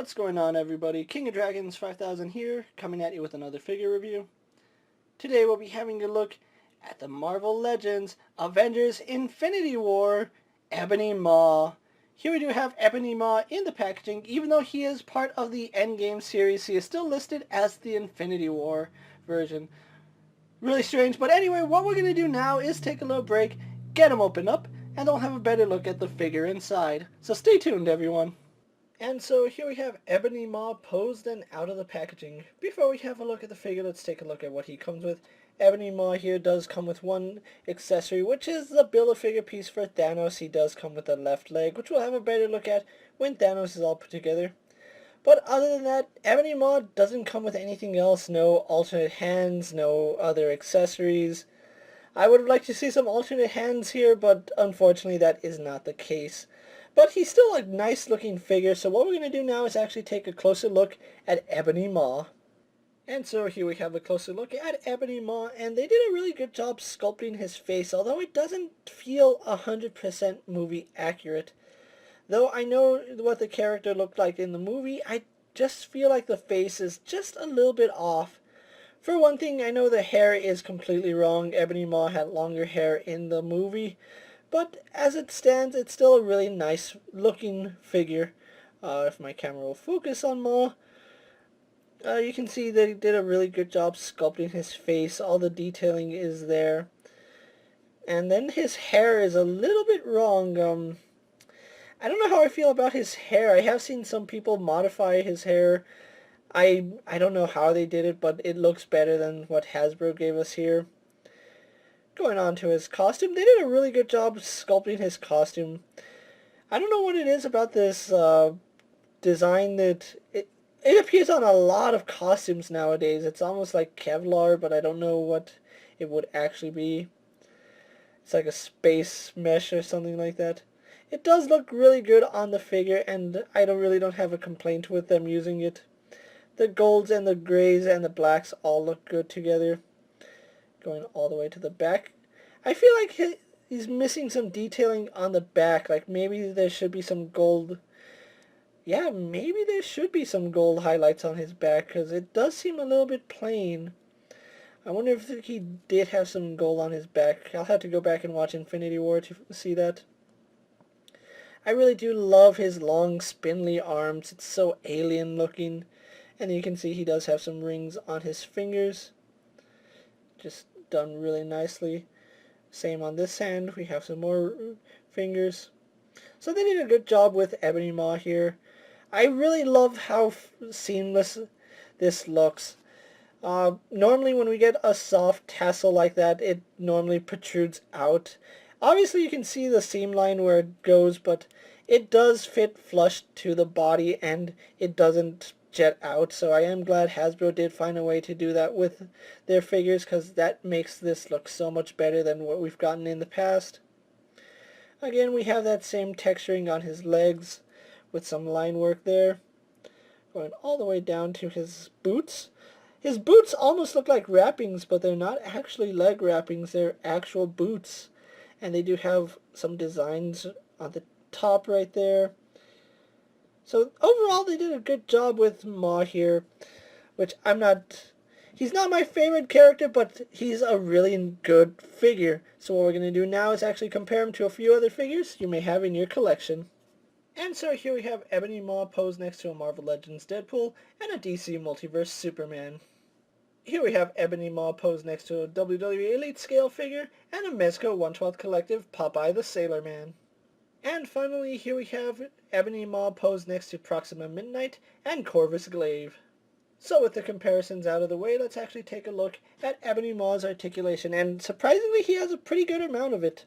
What's going on, everybody? King of Dragons 5000 here, coming at you with another figure review. Today we'll be having a look at the Marvel Legends Avengers Infinity War Ebony Maw. Here we do have Ebony Maw in the packaging. Even though he is part of the Endgame series, he is still listed as the Infinity War version. Really strange, but anyway, what we're going to do now is take a little break, get him opened up, and then we'll have a better look at the figure inside. So stay tuned, everyone. And so here we have Ebony Maw posed and out of the packaging. Before we have a look at the figure, let's take a look at what he comes with. Ebony Maw here does come with one accessory, which is the Build-A-Figure piece for Thanos. He does come with a left leg, which we'll have a better look at when Thanos is all put together. But other than that, Ebony Maw doesn't come with anything else. No alternate hands, no other accessories. I would have liked to see some alternate hands here, but unfortunately that is not the case. But he's still a nice looking figure, so what we're going to do now is actually take a closer look at Ebony Maw. And so here we have a closer look at Ebony Maw, and they did a really good job sculpting his face, although it doesn't feel 100% movie accurate. Though I know what the character looked like in the movie, I just feel like the face is just a little bit off. For one thing, I know the hair is completely wrong. Ebony Maw had longer hair in the movie. But as it stands, it's still a really nice looking figure. If my camera will focus on Maw, you can see they did a really good job sculpting his face. All the detailing is there. And then his hair is a little bit wrong. I don't know how I feel about his hair. I have seen some people modify his hair. I don't know how they did it, but it looks better than what Hasbro gave us here. Going on to his costume, they did a really good job sculpting his costume. I don't know what it is about this design that it appears on a lot of costumes nowadays. It's almost like Kevlar, but I don't know what it would actually be. It's like a space mesh or something like that. It does look really good on the figure, and I really don't have a complaint with them using it. The golds and the grays and the blacks all look good together. Going all the way to the back. I feel like he's missing some detailing on the back. Like maybe there should be some gold. Yeah, maybe there should be some gold highlights on his back, because it does seem a little bit plain. I wonder if he did have some gold on his back. I'll have to go back and watch Infinity War to see that. I really do love his long spindly arms. It's so alien looking. And you can see he does have some rings on his fingers. Just done really nicely. Same on this hand, we have some more fingers. So they did a good job with Ebony Maw here. I really love how seamless this looks. Normally when we get a soft tassel like that, it normally protrudes out. Obviously you can see the seam line where it goes, but it does fit flush to the body and it doesn't jet out, so I am glad Hasbro did find a way to do that with their figures, because that makes this look so much better than what we've gotten in the past. Again, we have that same texturing on his legs with some line work there. Going all the way down to his boots. His boots almost look like wrappings, but they're not actually leg wrappings, they're actual boots. And they do have some designs on the top right there. So overall, they did a good job with Maw here, which he's not my favorite character, but he's a really good figure. So what we're going to do now is actually compare him to a few other figures you may have in your collection. And so here we have Ebony Maw posed next to a Marvel Legends Deadpool and a DC Multiverse Superman. Here we have Ebony Maw posed next to a WWE Elite Scale figure and a Mezco 1/12 Collective Popeye the Sailor Man. And finally, here we have Ebony Maw posed next to Proxima Midnight and Corvus Glaive. So with the comparisons out of the way, let's actually take a look at Ebony Maw's articulation, and surprisingly he has a pretty good amount of it.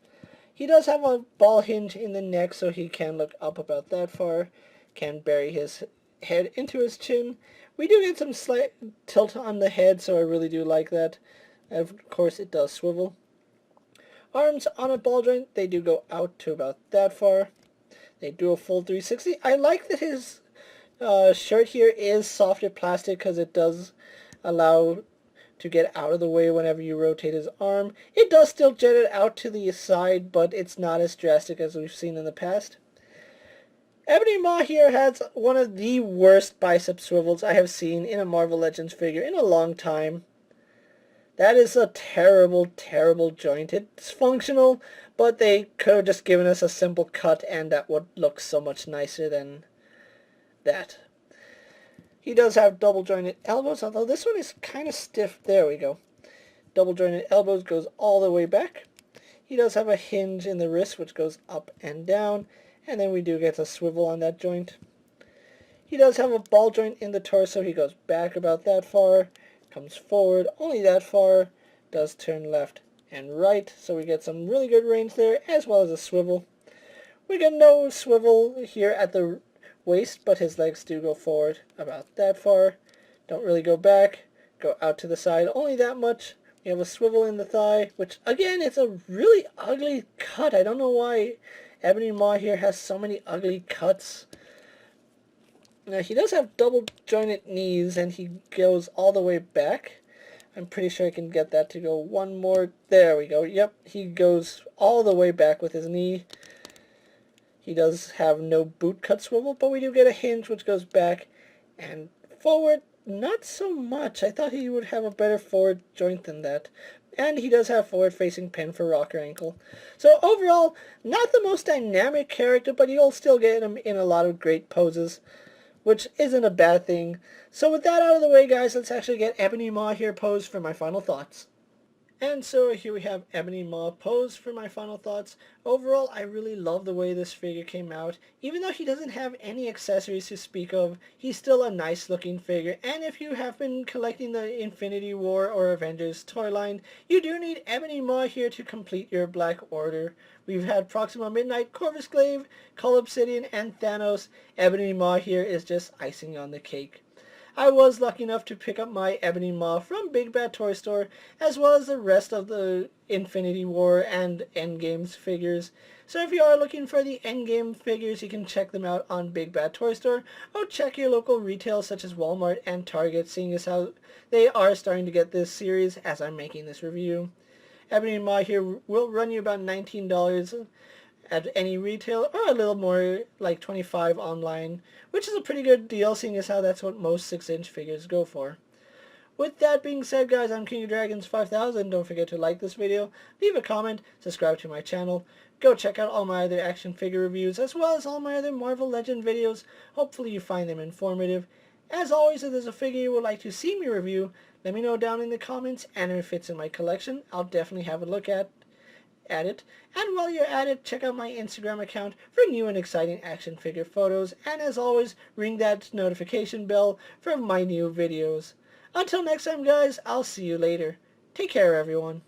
He does have a ball hinge in the neck, so he can look up about that far, can bury his head into his chin. We do get some slight tilt on the head, so I really do like that. And of course it does swivel. Arms on a ball joint, they do go out to about that far. They do a full 360. I like that his shirt here is softer plastic, because it does allow to get out of the way whenever you rotate his arm. It does still jet it out to the side, but it's not as drastic as we've seen in the past. Ebony Maw here has one of the worst bicep swivels I have seen in a Marvel Legends figure in a long time. That is a terrible, terrible joint. It's functional, but they could have just given us a simple cut and that would look so much nicer than that. He does have double jointed elbows, although this one is kind of stiff. There we go. Double jointed elbows goes all the way back. He does have a hinge in the wrist which goes up and down, and then we do get a swivel on that joint. He does have a ball joint in the torso. He goes back about that far, comes forward only that far, does turn left and right, so we get some really good range there, as well as a swivel. We get no swivel here at the waist, but his legs do go forward about that far. Don't really go back, go out to the side only that much. We have a swivel in the thigh, which again, it's a really ugly cut. I don't know why Ebony Maw here has so many ugly cuts. Now he does have double jointed knees and he goes all the way back. I'm pretty sure I can get that to go one more. There we go. Yep, he goes all the way back with his knee. He does have no boot cut swivel, but we do get a hinge which goes back and forward. Not so much. I thought he would have a better forward joint than that. And he does have forward-facing pin for rocker ankle. So overall, not the most dynamic character, but you'll still get him in a lot of great poses, which isn't a bad thing. So with that out of the way, guys, let's actually get Ebony Maw here posed for my final thoughts. And so here we have Ebony Maw posed for my final thoughts. Overall, I really love the way this figure came out. Even though he doesn't have any accessories to speak of, he's still a nice looking figure. And if you have been collecting the Infinity War or Avengers toy line, you do need Ebony Maw here to complete your Black Order. We've had Proxima Midnight, Corvus Glaive, Cull Obsidian, and Thanos. Ebony Maw here is just icing on the cake. I was lucky enough to pick up my Ebony Maw from Big Bad Toy Store, as well as the rest of the Infinity War and Endgame's figures. So if you are looking for the Endgame figures, you can check them out on Big Bad Toy Store, or check your local retail such as Walmart and Target, seeing as how they are starting to get this series as I'm making this review. Ebony Maw here will run you about $19 at any retail, or a little more, like $25 online, which is a pretty good deal, seeing as how that's what most 6-inch figures go for. With that being said, guys, I'm KingofDragons 5000. Don't forget to like this video, leave a comment, subscribe to my channel, go check out all my other action figure reviews, as well as all my other Marvel Legend videos. Hopefully you find them informative. As always, if there's a figure you would like to see me review, let me know down in the comments, and if it fits in my collection, I'll definitely have a look at it. And while you're at it, check out my Instagram account for new and exciting action figure photos, and as always, ring that notification bell for my new videos. Until next time, guys, I'll see you later. Take care, everyone.